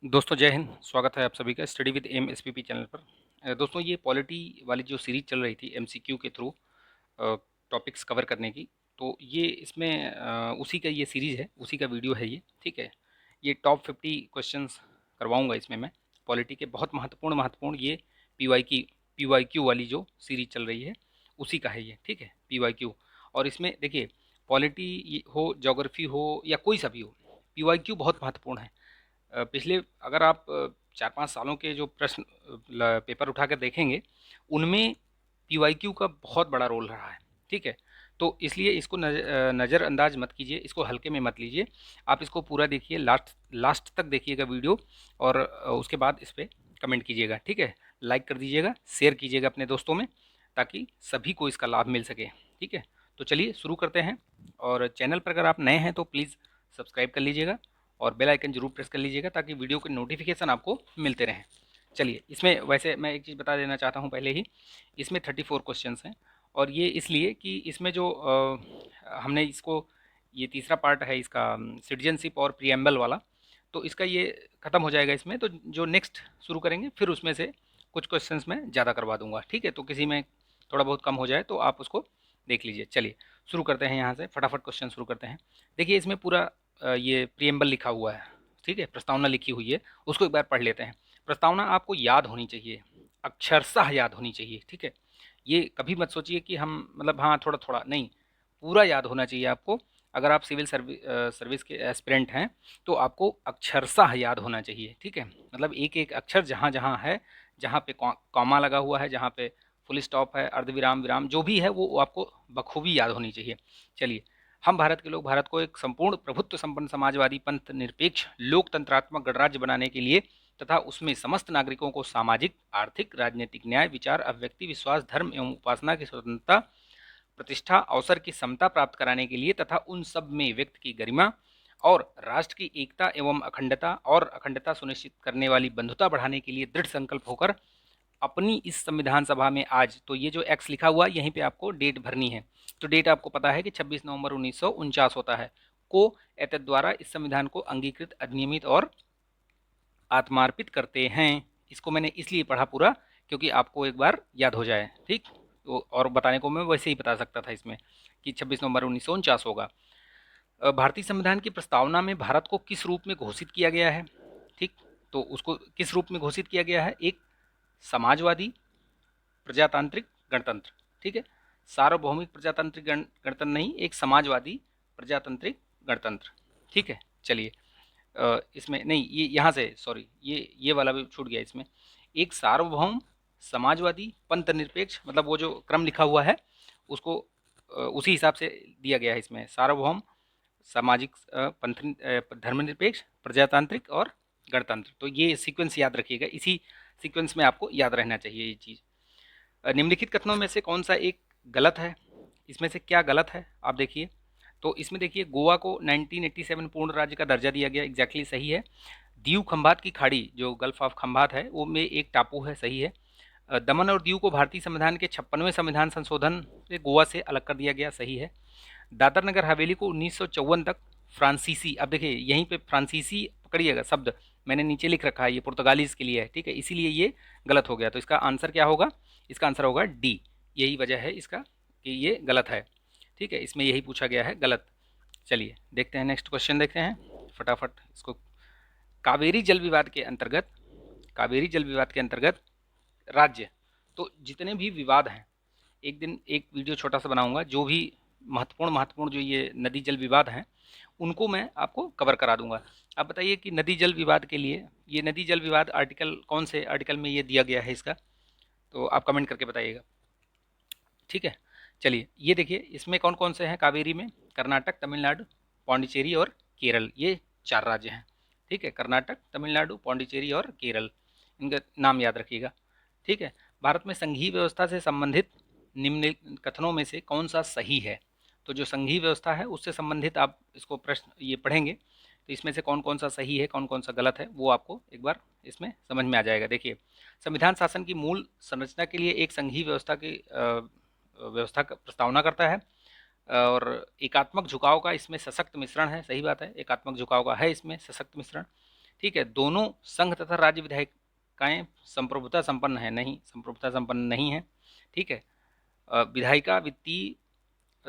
दोस्तों जय हिंद। स्वागत है आप सभी का study with M SPP channel पर। दोस्तों ये पॉलिटी वाली जो सीरीज चल रही थी एमसीक्यू के थ्रू टॉपिक्स कवर करने की, तो ये इसमें उसी का ये सीरीज़ है, उसी का वीडियो है ये। ठीक है, ये टॉप 50 क्वेश्चंस करवाऊंगा इसमें मैं। पॉलिटी के बहुत महत्वपूर्ण महत्वपूर्ण ये पीवाईक्यू वाली जो सीरीज चल रही है उसी का है ये। ठीक है, पीवाईक्यू। और इसमें देखिए, पॉलिटी हो, ज्योग्राफी हो या कोई सा भी हो, पीवाईक्यू बहुत महत्वपूर्ण है। पिछले अगर आप 4-5 सालों के जो प्रश्न पेपर उठा कर देखेंगे, उनमें पीवाईक्यू का बहुत बड़ा रोल रहा है। ठीक है, तो इसलिए इसको नज़रअंदाज मत कीजिए, इसको हल्के में मत लीजिए। आप इसको पूरा देखिए, लास्ट लास्ट तक देखिएगा वीडियो, और उसके बाद इस पर कमेंट कीजिएगा। ठीक है, लाइक कर दीजिएगा, शेयर कीजिएगा अपने दोस्तों में, ताकि सभी को इसका लाभ मिल सके। ठीक है, तो चलिए शुरू करते हैं। और चैनल पर अगर आप नए हैं तो प्लीज़ सब्सक्राइब कर लीजिएगा और बेल आइकन जरूर प्रेस कर लीजिएगा, ताकि वीडियो के नोटिफिकेशन आपको मिलते रहें। चलिए, इसमें वैसे मैं एक चीज़ बता देना चाहता हूँ पहले ही, इसमें 34 क्वेश्चंस हैं। और ये इसलिए कि इसमें जो हमने इसको, ये तीसरा पार्ट है इसका, सिटीजनशिप और प्रीएम्बल वाला, तो इसका ये ख़त्म हो जाएगा इसमें। तो जो नेक्स्ट शुरू करेंगे फिर उसमें से कुछ क्वेश्चंस मैं ज़्यादा करवा दूंगा। ठीक है, तो किसी में थोड़ा बहुत कम हो जाए तो आप उसको देख लीजिए। चलिए शुरू करते हैं, यहाँ से फटाफट क्वेश्चन शुरू करते हैं। देखिए इसमें पूरा ये प्रीएम्बल लिखा हुआ है। ठीक है, प्रस्तावना लिखी हुई है, उसको एक बार पढ़ लेते हैं। प्रस्तावना आपको याद होनी चाहिए, अक्षरशः याद होनी चाहिए। ठीक है, ये कभी मत सोचिए कि हम मतलब हाँ थोड़ा थोड़ा नहीं, पूरा याद होना चाहिए आपको। अगर आप सिविल सर्विस के एस्पिरेंट हैं तो आपको अक्षरशः याद होना चाहिए। ठीक है, मतलब एक एक अक्षर जहाँ जहाँ है, जहाँ पे कॉमा लगा हुआ है, जहाँ पे फुल स्टॉप है, अर्धविराम विराम जो भी है वो आपको बखूबी याद होनी चाहिए। चलिए, हम भारत के लोग भारत को एक संपूर्ण प्रभुत्व संपन्न समाजवादी पंथ निरपेक्ष लोकतंत्रात्मक गणराज्य बनाने के लिए तथा उसमें समस्त नागरिकों को सामाजिक आर्थिक राजनीतिक न्याय विचार अभिव्यक्ति विश्वास धर्म एवं उपासना की स्वतंत्रता प्रतिष्ठा अवसर की समता प्राप्त कराने के लिए तथा उन सब में व्यक्ति की गरिमा और राष्ट्र की एकता एवं अखंडता सुनिश्चित करने वाली बंधुता बढ़ाने के लिए दृढ़ संकल्प होकर अपनी इस संविधान सभा में आज, तो ये जो एक्स लिखा हुआ यहीं पे आपको डेट भरनी है। तो डेट आपको पता है कि 26 नवंबर 1949 होता है, को एतद द्वारा इस संविधान को अंगीकृत अधिनियमित और आत्मार्पित करते हैं। इसको मैंने इसलिए पढ़ा पूरा क्योंकि आपको एक बार याद हो जाए। ठीक, तो और बताने को मैं वैसे ही बता सकता था इसमें कि 26 नवंबर 1949 होगा। भारतीय संविधान की प्रस्तावना में भारत को किस रूप में घोषित किया गया है? ठीक, तो उसको किस रूप में घोषित किया गया है? एक समाजवादी प्रजातांत्रिक गणतंत्र। ठीक है, सार्वभौमिक प्रजातांत्रिक गणतंत्र नहीं, एक समाजवादी प्रजातांत्रिक गणतंत्र। ठीक है, चलिए इसमें नहीं, ये यहाँ से सॉरी, ये वाला भी छूट गया इसमें। एक सार्वभौम समाजवादी पंथ निरपेक्ष, मतलब वो जो क्रम लिखा हुआ है उसको उसी हिसाब से दिया गया है इसमें। सार्वभौम सामाजिक पंथ धर्मनिरपेक्ष प्रजातांत्रिक और गणतंत्र, तो ये सीक्वेंस याद रखिएगा, इसी सीक्वेंस में आपको याद रहना चाहिए ये चीज़। निम्नलिखित कथनों में से कौन सा एक गलत है? इसमें से क्या गलत है आप देखिए। तो इसमें देखिए, गोवा को 1987 पूर्ण राज्य का दर्जा दिया गया, एग्जैक्टली सही है। दीव खंबात की खाड़ी जो गल्फ ऑफ खंबात है वो में एक टापू है, सही है। दमन और दीव को भारतीय संविधान के 56वें संविधान संशोधन से गोवा से अलग कर दिया गया, सही है। दादर नगर हवेली को 1954 तक फ्रांसीसी, अब देखिए यहीं पे फ्रांसीसी पकड़िएगा शब्द मैंने नीचे लिख रखा है, ये पुर्तगालीज के लिए है। ठीक है, इसीलिए ये गलत हो गया। तो इसका आंसर क्या होगा? इसका आंसर होगा डी। यही वजह है इसका कि ये गलत है। ठीक है, इसमें यही पूछा गया है, गलत। चलिए देखते हैं, नेक्स्ट क्वेश्चन देखते हैं फटाफट इसको। कावेरी जल विवाद के अंतर्गत, कावेरी जल विवाद के अंतर्गत राज्य, तो जितने भी विवाद हैं, एक दिन एक वीडियो छोटा सा बनाऊंगा, जो भी महत्वपूर्ण महत्वपूर्ण जो ये नदी जल विवाद हैं उनको मैं आपको कवर करा दूंगा। आप बताइए कि नदी जल विवाद के लिए, ये नदी जल विवाद आर्टिकल कौन से आर्टिकल में ये दिया गया है इसका, तो आप कमेंट करके बताइएगा। ठीक है, चलिए ये देखिए इसमें कौन कौन से हैं कावेरी में, कर्नाटक, तमिलनाडु, पौंडीचेरी और केरल, ये 4 राज्य हैं। ठीक है, कर्नाटक, तमिलनाडु, पौंडीचेरी और केरल, इनका नाम याद रखिएगा। ठीक है, भारत में संघीय व्यवस्था से संबंधित निम्न कथनों में से कौन सा सही है? तो जो संघीय व्यवस्था है उससे संबंधित आप इसको प्रश्न ये पढ़ेंगे, तो इसमें से कौन कौन सा सही है कौन कौन सा गलत है वो आपको एक बार इसमें समझ में आ जाएगा। देखिए, संविधान शासन की मूल संरचना के लिए एक संघीय व्यवस्था की व्यवस्था का प्रस्तावना करता है, और एकात्मक झुकाव का इसमें सशक्त मिश्रण है, सही बात है, एकात्मक झुकाव का है इसमें सशक्त मिश्रण। ठीक है। दोनों संघ तथा राज्य विधायिकाएं संप्रभुता संपन्न है, नहीं, संप्रभुता संपन्न नहीं है। ठीक है। विधायिका, वित्तीय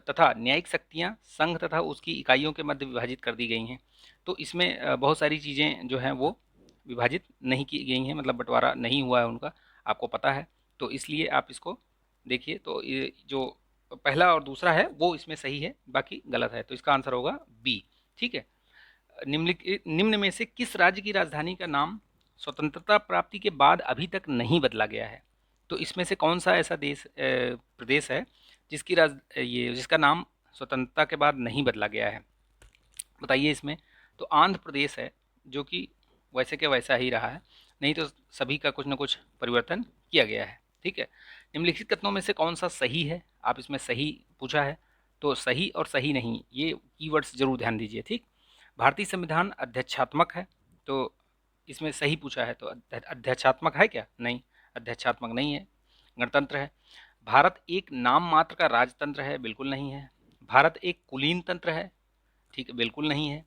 तथा न्यायिक शक्तियां संघ तथा उसकी इकाइयों के मध्य विभाजित कर दी गई हैं। तो इसमें बहुत सारी चीज़ें जो हैं वो विभाजित नहीं की गई हैं, मतलब बंटवारा नहीं हुआ है उनका, आपको पता है। तो इसलिए आप इसको देखिए, तो ये जो पहला और दूसरा है वो इसमें सही है, बाकी गलत है। तो इसका आंसर होगा बी। ठीक है। निम्न में से किस राज्य की राजधानी का नाम स्वतंत्रता प्राप्ति के बाद अभी तक नहीं बदला गया है? तो इसमें से कौन सा ऐसा प्रदेश है जिसका नाम स्वतंत्रता के बाद नहीं बदला गया है? बताइए इसमें। तो आंध्र प्रदेश है, जो कि वैसे के वैसा ही रहा है, नहीं तो सभी का कुछ न कुछ परिवर्तन किया गया है। ठीक है। निम्नलिखित कथनों में से कौन सा सही है? आप इसमें सही पूछा है, तो सही और सही नहीं, ये कीवर्ड्स जरूर ध्यान दीजिए। ठीक। भारतीय संविधान अध्यक्षात्मक है, तो इसमें सही पूछा है, तो अध्यक्षात्मक है क्या? नहीं, अध्यक्षात्मक नहीं है, गणतंत्र है। भारत एक नाम मात्र का राजतंत्र है, बिल्कुल नहीं है। भारत एक कुलीन तंत्र है, ठीक है, बिल्कुल नहीं है।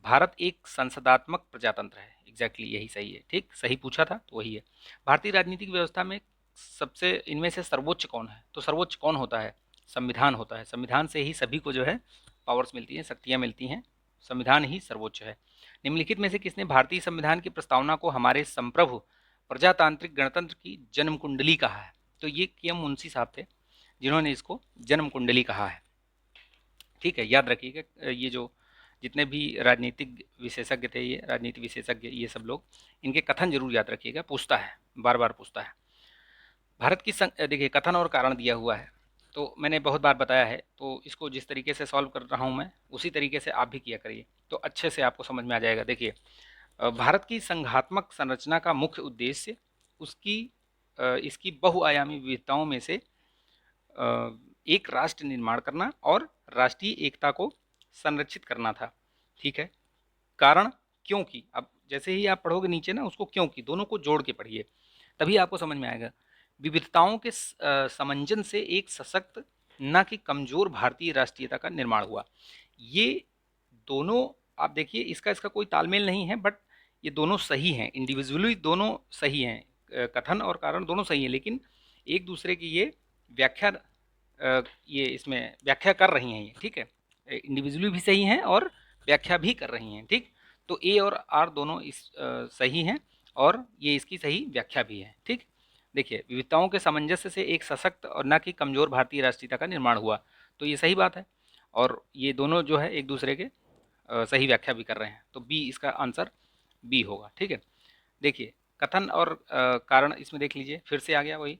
भारत एक संसदात्मक प्रजातंत्र है, एग्जैक्टली यही सही है। ठीक, सही पूछा था तो वही है। भारतीय राजनीतिक व्यवस्था में सबसे इनमें से सर्वोच्च कौन है? तो सर्वोच्च कौन होता है? संविधान होता है। संविधान से ही सभी को जो है पावर्स मिलती हैं, शक्तियाँ मिलती हैं, संविधान ही सर्वोच्च है। निम्नलिखित में से किसने भारतीय संविधान की प्रस्तावना को हमारे संप्रभु प्रजातांत्रिक गणतंत्र की जन्म कुंडली कहा है? तो ये के.एम. मुंशी साहब थे जिन्होंने इसको जन्म कुंडली कहा है। ठीक है, याद रखिएगा, ये जो जितने भी राजनीतिक विशेषज्ञ थे, ये राजनीति विशेषज्ञ, ये सब लोग, इनके कथन जरूर याद रखिएगा, पूछता है, बार बार पूछता है। भारत की देखिए कथन और कारण दिया हुआ है, तो मैंने बहुत बार बताया है, तो इसको जिस तरीके से सॉल्व कर रहा हूँ मैं, उसी तरीके से आप भी किया करिए, तो अच्छे से आपको समझ में आ जाएगा। देखिए, भारत की संघात्मक संरचना का मुख्य उद्देश्य इसकी बहुआयामी विविधताओं में से एक राष्ट्र निर्माण करना और राष्ट्रीय एकता को संरक्षित करना था। ठीक है। कारण, क्योंकि, अब जैसे ही आप पढ़ोगे नीचे ना, उसको क्योंकि दोनों को जोड़ के पढ़िए, तभी आपको समझ में आएगा। विविधताओं के समंजन से एक सशक्त, न कि कमजोर भारतीय राष्ट्रीयता का निर्माण हुआ। ये दोनों आप देखिए, इसका इसका कोई तालमेल नहीं है, बट ये दोनों सही हैं, इंडिविजुअली दोनों सही हैं, कथन और कारण दोनों सही हैं, लेकिन एक दूसरे की ये व्याख्या ये इसमें व्याख्या कर रही हैं ये। ठीक है, इंडिविजुअली भी सही हैं और व्याख्या भी कर रही हैं। ठीक, तो ए और आर दोनों सही हैं और ये इसकी सही व्याख्या भी है। ठीक, देखिए, विविधताओं के सामंजस्य से एक सशक्त और न कि कमजोर भारतीय राष्ट्रीयता का निर्माण हुआ, तो ये सही बात है, और ये दोनों जो है एक दूसरे के सही व्याख्या भी कर रहे हैं, तो बी इसका आंसर बी होगा। ठीक है। देखिए, कथन और कारण इसमें देख लीजिए, फिर से आ गया वही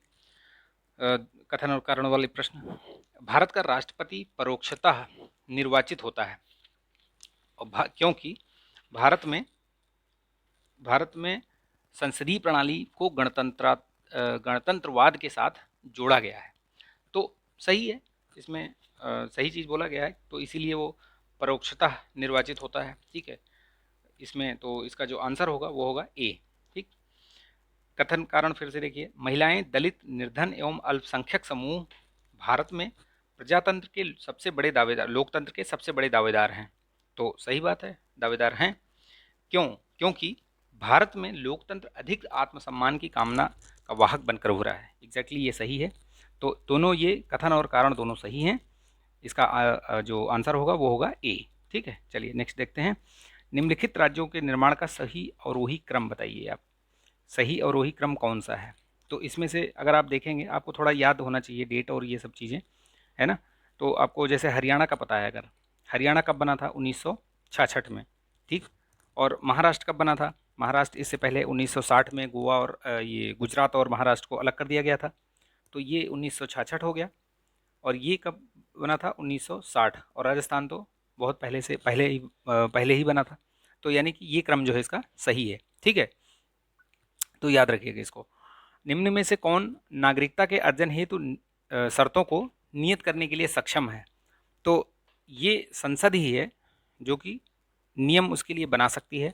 कथन और कारण वाले प्रश्न। भारत का राष्ट्रपति परोक्षतः निर्वाचित होता है, और क्योंकि भारत में संसदीय प्रणाली को गणतंत्रवाद के साथ जोड़ा गया है, तो सही है, इसमें सही चीज़ बोला गया है, तो इसीलिए वो परोक्षतः निर्वाचित होता है। ठीक है, इसमें तो इसका जो आंसर होगा वो होगा ए। ठीक, कथन कारण फिर से देखिए, महिलाएं, दलित, निर्धन एवं अल्पसंख्यक समूह भारत में प्रजातंत्र के सबसे बड़े दावेदार, लोकतंत्र के सबसे बड़े दावेदार हैं, तो सही बात है, दावेदार हैं। क्यों? क्योंकि भारत में लोकतंत्र अधिक आत्मसम्मान की कामना का वाहक बनकर उभरा है, एग्जैक्टली ये सही है। तो दोनों ये कथन और कारण दोनों सही हैं, इसका जो आंसर होगा वो होगा ए। ठीक है, चलिए नेक्स्ट देखते हैं। निम्नलिखित राज्यों के निर्माण का सही अवरोही क्रम बताइए आप। सही अवरोही क्रम कौन सा है? तो इसमें से अगर आप देखेंगे, आपको थोड़ा याद होना चाहिए डेट और ये सब चीज़ें, है ना। तो आपको जैसे हरियाणा का पता है, अगर हरियाणा कब बना था? 1966 में। ठीक, और महाराष्ट्र कब बना था? महाराष्ट्र इससे पहले 1960 में गोवा और ये गुजरात और महाराष्ट्र को अलग कर दिया गया था, तो ये 1966 हो गया। और ये कब बना था? 1960। और राजस्थान तो बहुत पहले ही बना था, तो यानी कि ये क्रम जो है इसका सही है। ठीक है, तो याद रखिएगा इसको। निम्न में से कौन नागरिकता के अर्जन हेतु शर्तों को नियत करने के लिए सक्षम है? तो ये संसद ही है जो कि नियम उसके लिए बना सकती है,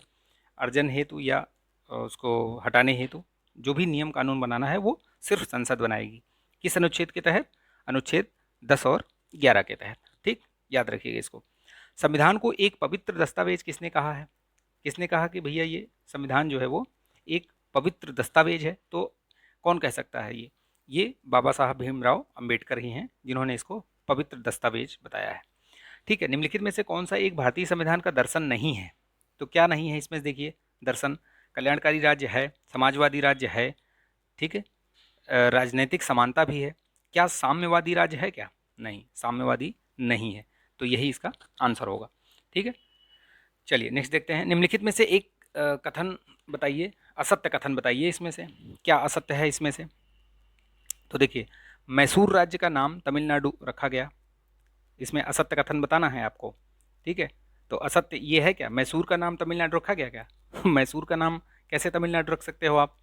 अर्जन हेतु या उसको हटाने हेतु जो भी नियम कानून बनाना है वो सिर्फ संसद बनाएगी। किस अनुच्छेद के तहत? अनुच्छेद 10 और 11 के तहत। ठीक, याद रखिएगा इसको। संविधान को एक पवित्र दस्तावेज किसने कहा है? किसने कहा कि भैया ये संविधान जो है वो एक पवित्र दस्तावेज है? तो कौन कह सकता है ये बाबा साहब भीमराव अंबेडकर ही हैं जिन्होंने इसको पवित्र दस्तावेज बताया है। ठीक है, निम्नलिखित में से कौन सा एक भारतीय संविधान का दर्शन नहीं है? तो क्या नहीं है इसमें? देखिए, दर्शन कल्याणकारी राज्य है, समाजवादी राज्य है, ठीक है, राजनीतिक समानता भी है। क्या साम्यवादी राज्य है क्या? नहीं, साम्यवादी नहीं है। तो यही इसका आंसर होगा। ठीक है, चलिए नेक्स्ट देखते हैं। निम्नलिखित में से एक कथन बताइए, असत्य कथन बताइए, इसमें से क्या असत्य है इसमें से? तो देखिए, मैसूर राज्य का नाम तमिलनाडु रखा गया, इसमें असत्य कथन बताना है आपको। ठीक है, तो असत्य ये है क्या, मैसूर का नाम तमिलनाडु रखा गया क्या? मैसूर का नाम कैसे तमिलनाडु रख सकते हो आप?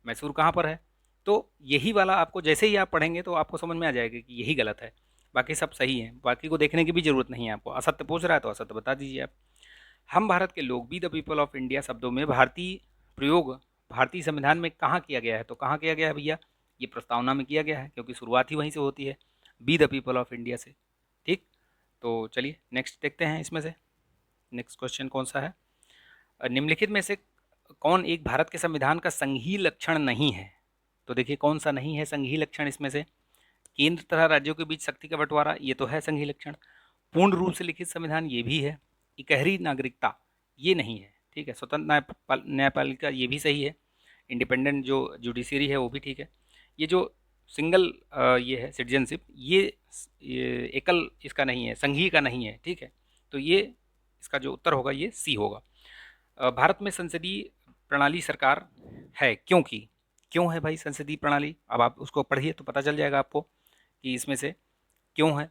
मैसूर कहाँ पर है? तो यही वाला आपको जैसे ही आप पढ़ेंगे तो आपको समझ में आ जाएगा कि यही गलत है, बाकी सब सही है, बाकी को देखने की भी जरूरत नहीं है आपको। असत्य पूछ रहा है तो असत्य बता दीजिए आप। हम भारत के लोग, be the people of India शब्दों में भारतीय प्रयोग भारतीय संविधान में कहाँ किया गया है? तो कहाँ किया गया है भैया? ये प्रस्तावना में किया गया है, क्योंकि शुरुआत ही वहीं से होती है, be the people of India से। ठीक, तो चलिए नेक्स्ट देखते हैं इसमें से। नेक्स्ट क्वेश्चन कौन सा है? निम्नलिखित में से कौन एक भारत के संविधान का संघीय लक्षण नहीं है? तो देखिए, कौन सा नहीं है संघीय लक्षण इसमें से? केंद्र तथा राज्यों के बीच शक्ति का बंटवारा, ये तो है संघीय लक्षण। पूर्ण रूप से लिखित संविधान, ये भी है। इकहरी नागरिकता, ये नहीं है। ठीक है, स्वतंत्र न्यायपालिका, ये भी सही है। इंडिपेंडेंट जो जुडिशरी है वो भी ठीक है। ये जो सिंगल ये है सिटीजनशिप, ये एकल इसका नहीं है, संघीय का नहीं है। ठीक है, तो ये इसका जो उत्तर होगा ये सी होगा। भारत में संसदीय प्रणाली सरकार है क्योंकि, क्यों है भाई संसदीय प्रणाली? अब आप उसको पढ़िए तो पता चल जाएगा आपको कि इसमें से क्यों है।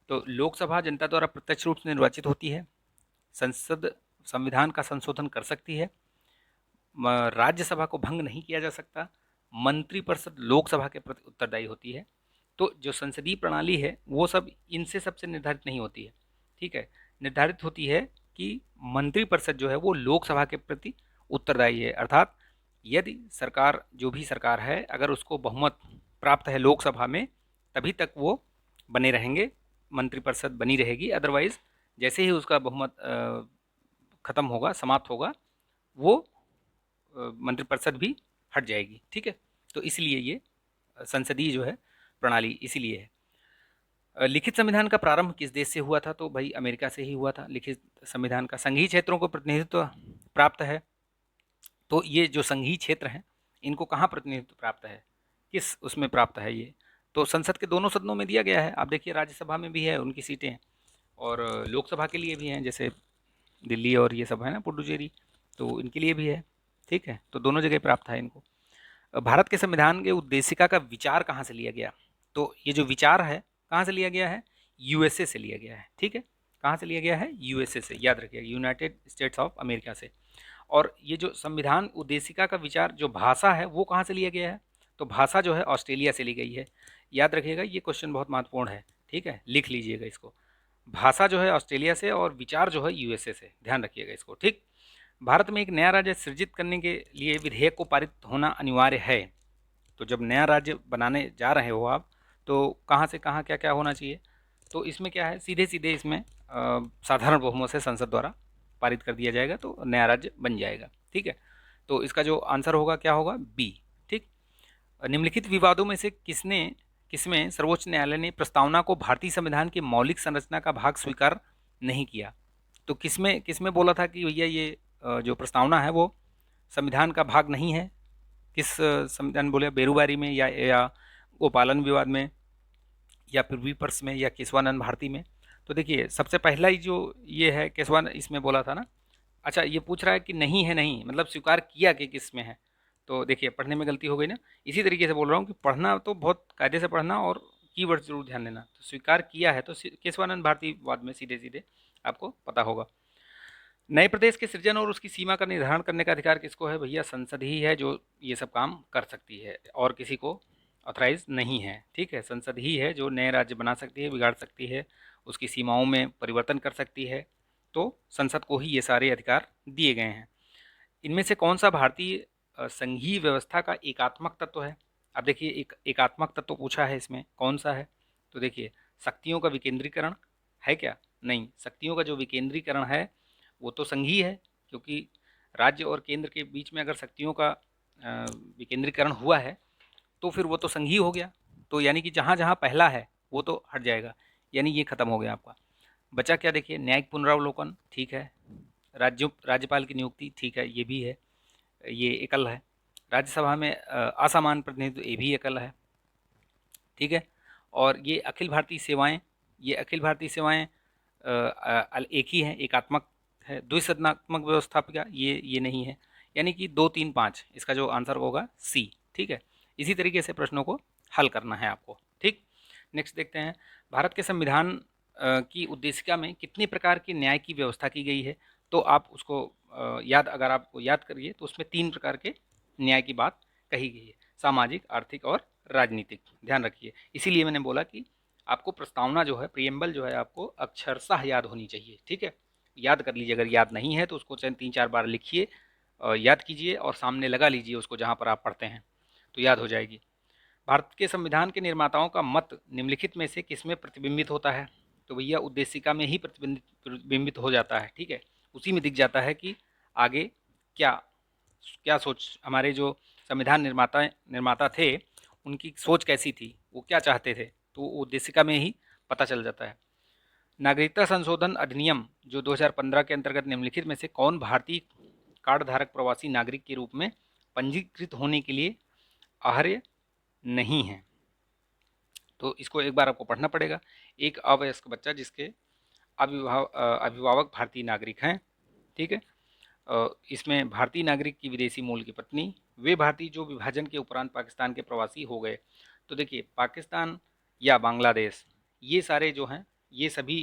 तो लोकसभा जनता द्वारा प्रत्यक्ष रूप से निर्वाचित होती है, संसद संविधान का संशोधन कर सकती है, राज्यसभा को भंग नहीं किया जा सकता, मंत्रिपरिषद लोकसभा के प्रति उत्तरदायी होती है। तो जो संसदीय प्रणाली है वो सब इनसे सबसे निर्धारित नहीं होती है। ठीक है, निर्धारित होती है कि मंत्रिपरिषद जो है वो लोकसभा के प्रति उत्तरदायी है, अर्थात यदि सरकार, जो भी सरकार है, अगर उसको बहुमत प्राप्त है लोकसभा में, तभी तक वो बने रहेंगे, मंत्रिपरिषद बनी रहेगी। अदरवाइज जैसे ही उसका बहुमत खत्म होगा, समाप्त होगा, वो मंत्रिपरिषद भी हट जाएगी। ठीक है, तो इसलिए ये संसदीय जो है प्रणाली इसीलिए है। लिखित संविधान का प्रारंभ किस देश से हुआ था? तो भाई अमेरिका से ही हुआ था। लिखित संविधान का संघीय क्षेत्रों को प्रतिनिधित्व प्राप्त है, तो ये जो संघीय क्षेत्र हैं इनको कहाँ प्रतिनिधित्व प्राप्त है, किस उसमें प्राप्त है ये? तो संसद के दोनों सदनों में दिया गया है। आप देखिए, राज्यसभा में भी है उनकी सीटें, और लोकसभा के लिए भी हैं, जैसे दिल्ली और ये सब है ना, पुडुचेरी, तो इनके लिए भी है। ठीक है, तो दोनों जगह प्राप्त है इनको। भारत के संविधान के उद्देशिका का विचार कहाँ से लिया गया? तो ये जो विचार है कहाँ से लिया गया है? यूएसए से लिया गया है। ठीक है, कहाँ से लिया गया है? यूएसए से, याद रखिएगा, यूनाइटेड स्टेट्स ऑफ अमेरिका से। और ये जो संविधान उद्देशिका का विचार, जो भाषा है वो कहाँ से लिया गया है? तो भाषा जो है ऑस्ट्रेलिया से ली गई है। याद रखिएगा, ये क्वेश्चन बहुत महत्वपूर्ण है। ठीक है, लिख लीजिएगा इसको। भाषा जो है ऑस्ट्रेलिया से और विचार जो है यूएसए से, ध्यान रखिएगा इसको। ठीक, भारत में एक नया राज्य सृजित करने के लिए विधेयक को पारित होना अनिवार्य है। तो जब नया राज्य बनाने जा रहे हो आप, तो कहाँ से कहाँ क्या क्या होना चाहिए? तो इसमें क्या है, सीधे सीधे इसमें साधारण बहुमत से संसद द्वारा पारित कर दिया जाएगा, तो नया राज्य बन जाएगा। ठीक है, तो इसका जो आंसर होगा क्या होगा? बी। ठीक, निम्नलिखित विवादों में से किसमें सर्वोच्च न्यायालय ने प्रस्तावना को भारतीय संविधान की मौलिक संरचना का भाग स्वीकार नहीं किया? तो किसमें किसमें बोला था कि भैया ये जो प्रस्तावना है वो संविधान का भाग नहीं है? किस संविधान बोले? बेरूबारी में, या गोपालन विवाद में, या फिर विपर्स में, या केशवानंद भारती में? तो देखिए, सबसे पहला ही जो ये है केशवान, इसमें बोला था ना। अच्छा, ये पूछ रहा है कि नहीं है, नहीं मतलब स्वीकार किया कि किस में है? तो देखिए, पढ़ने में गलती हो गई ना। इसी तरीके से बोल रहा हूँ कि पढ़ना तो बहुत कायदे से पढ़ना, और कीवर्ड जरूर ध्यान देना। तो स्वीकार किया है तो केशवानंद भारती वाद में सीधे सीधे आपको पता होगा। नए प्रदेश के सृजन और उसकी सीमा का निर्धारण करने का अधिकार किसको है? भैया संसद ही है जो ये सब काम कर सकती है, और किसी को ऑथराइज नहीं है। ठीक है, संसद ही है जो नए राज्य बना सकती है, बिगाड़ सकती है, उसकी सीमाओं में परिवर्तन कर सकती है। तो संसद को ही ये सारे अधिकार दिए गए हैं। इनमें से कौन सा भारतीय संघीय व्यवस्था का एकात्मक तत्व है? अब देखिए, एक एकात्मक तत्व पूछा है, इसमें कौन सा है? तो देखिए, शक्तियों का विकेंद्रीकरण है क्या? नहीं, शक्तियों का जो विकेंद्रीकरण है वो तो संघीय है, क्योंकि राज्य और केंद्र के बीच में अगर शक्तियों का विकेंद्रीकरण हुआ है तो फिर वो तो संघीय हो गया। तो यानी कि जहाँ जहाँ पहला है वो तो हट जाएगा, यानी ये खत्म हो गया आपका। बचा क्या, देखिए, न्यायिक पुनरावलोकन, ठीक है। राज्यपाल की नियुक्ति, ठीक है, ये भी है, ये एकल है। राज्यसभा में असमान प्रतिनिधित्व, ये भी एकल है, ठीक है। और ये अखिल भारतीय सेवाएं, ये अखिल भारतीय सेवाएं एक ही है, एकात्मक है। द्विसदनात्मक व्यवस्थापिका, ये नहीं है। यानी कि 2 3 5 इसका जो आंसर होगा सी, ठीक है। इसी तरीके से प्रश्नों को हल करना है आपको, ठीक। नेक्स्ट देखते हैं, भारत के संविधान की उद्देशिका में कितने प्रकार के न्याय की व्यवस्था की गई है। तो आप उसको अगर आपको याद करिए तो उसमें 3 प्रकार के न्याय की बात कही गई है, सामाजिक, आर्थिक और राजनीतिक, ध्यान रखिए। इसीलिए मैंने बोला कि आपको प्रस्तावना जो है, प्रियम्बल जो है, आपको अक्षरशः याद होनी चाहिए, ठीक है। याद कर लीजिए, अगर याद नहीं है तो उसको 3 4 बार लिखिए, याद कीजिए और सामने लगा लीजिए उसको जहाँ पर आप पढ़ते हैं, तो याद हो जाएगी। भारत के संविधान के निर्माताओं का मत निम्नलिखित में से किसमें प्रतिबिंबित होता है। तो भैया उद्देशिका में ही प्रतिबिंबित हो जाता है, ठीक है। उसी में दिख जाता है कि आगे क्या क्या सोच हमारे जो संविधान निर्माता थे उनकी सोच कैसी थी, वो क्या चाहते थे, तो उद्देशिका में ही पता चल जाता है। नागरिकता संशोधन अधिनियम जो 2015 के अंतर्गत निम्नलिखित में से कौन भारतीय कार्ड धारक प्रवासी नागरिक के रूप में पंजीकृत होने के लिए अर्ह नहीं है। तो इसको एक बार आपको पढ़ना पड़ेगा। एक अवयस्क बच्चा जिसके अभिभावक भारतीय नागरिक हैं, ठीक है। इसमें भारतीय नागरिक की विदेशी मूल की पत्नी, वे भारतीय जो विभाजन के उपरांत पाकिस्तान के प्रवासी हो गए। तो देखिए, पाकिस्तान या बांग्लादेश, ये सारे जो हैं, ये सभी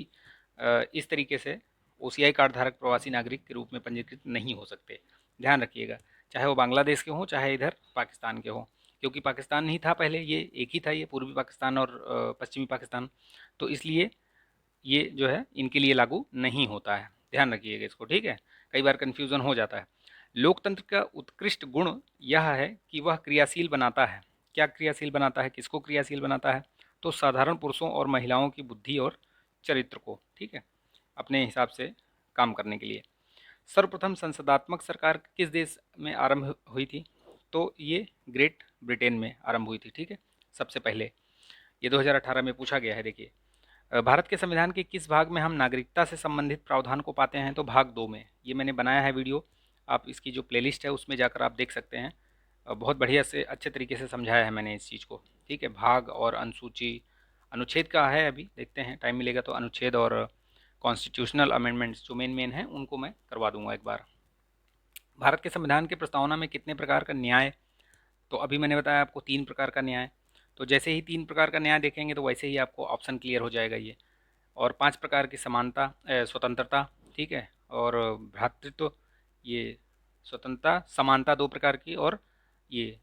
इस तरीके से ओसीआई कार्ड धारक प्रवासी नागरिक के रूप में पंजीकृत नहीं हो सकते, ध्यान रखिएगा। चाहे वो बांग्लादेश के हों, चाहे इधर पाकिस्तान के हों, क्योंकि पाकिस्तान नहीं था पहले, ये एक ही था, ये पूर्वी पाकिस्तान और पश्चिमी पाकिस्तान। तो इसलिए ये जो है इनके लिए लागू नहीं होता है, ध्यान रखिएगा इसको, ठीक है। कई बार कन्फ्यूज़न हो जाता है। लोकतंत्र का उत्कृष्ट गुण यह है कि वह क्रियाशील बनाता है। क्या क्रियाशील बनाता है, किसको क्रियाशील बनाता है, तो साधारण पुरुषों और महिलाओं की बुद्धि और चरित्र को, ठीक है, अपने हिसाब से काम करने के लिए। सर्वप्रथम संसदात्मक सरकार किस देश में आरंभ हुई थी, तो ये ग्रेट ब्रिटेन में आरंभ हुई थी, ठीक है, सबसे पहले। ये 2018 में पूछा गया है, देखिए। भारत के संविधान के किस भाग में हम नागरिकता से संबंधित प्रावधान को पाते हैं, तो भाग 2 में। ये मैंने बनाया है वीडियो, आप इसकी जो प्लेलिस्ट है उसमें जाकर आप देख सकते हैं। बहुत बढ़िया से अच्छे तरीके से समझाया है मैंने इस चीज़ को, ठीक है। भाग और अनुसूची, अनुच्छेद का है, अभी देखते हैं, टाइम मिलेगा तो अनुच्छेद और कॉन्स्टिट्यूशनल अमेंडमेंट्स जो मेन हैं उनको मैं करवा दूंगा एक बार। भारत के संविधान की प्रस्तावना में कितने प्रकार का न्याय, तो अभी मैंने बताया आपको 3 प्रकार का न्याय। तो जैसे ही 3 प्रकार का न्याय देखेंगे तो वैसे ही आपको ऑप्शन क्लियर हो जाएगा ये। और 5 प्रकार की समानता, स्वतंत्रता, ठीक है, और भ्रातृत्व, ये स्वतंत्रता, समानता 2 प्रकार की, और ये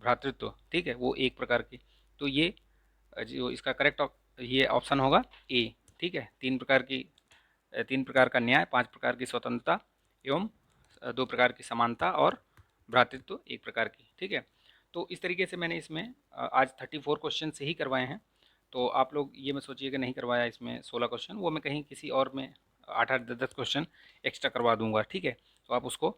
भ्रातृत्व, ठीक है, वो 1 प्रकार की। तो ये जो इसका करेक्ट ये ऑप्शन होगा ए, ठीक है। 3 प्रकार का न्याय, 5 प्रकार की स्वतंत्रता एवं 2 प्रकार की समानता और भ्रातृत्व 1 प्रकार की, ठीक है। तो इस तरीके से मैंने इसमें आज 34 क्वेश्चन से ही करवाए हैं। तो आप लोग ये मत सोचिए कि नहीं करवाया इसमें 16 क्वेश्चन, वो मैं कहीं किसी और में 8 8 10 10 क्वेश्चन एक्स्ट्रा करवा दूंगा, ठीक है। तो आप उसको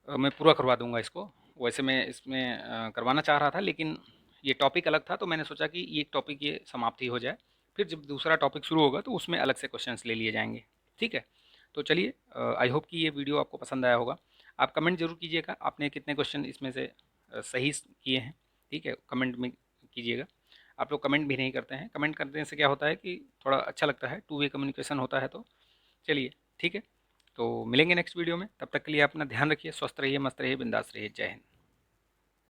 मैं पूरा करवा दूंगा इसको। वैसे मैं इसमें करवाना चाह रहा था, लेकिन ये टॉपिक अलग था, तो मैंने सोचा कि ये टॉपिक ये समाप्ति हो जाए, फिर जब दूसरा टॉपिक शुरू होगा तो उसमें अलग से क्वेश्चंस ले लिए जाएंगे, ठीक है। तो चलिए, आई होप कि ये वीडियो आपको पसंद आया होगा। आप कमेंट जरूर कीजिएगा आपने कितने क्वेश्चन इसमें से सही किए हैं, ठीक है, कमेंट में कीजिएगा। आप लोग कमेंट भी नहीं करते हैं, कमेंट करने से क्या होता है कि थोड़ा अच्छा लगता है, टू वे कम्युनिकेशन होता है। तो चलिए, ठीक है, तो मिलेंगे नेक्स्ट वीडियो में। तब तक के लिए अपना ध्यान रखिए, स्वस्थ रहिए, मस्त रहिए, बिंदास रहिए। जय हिंद।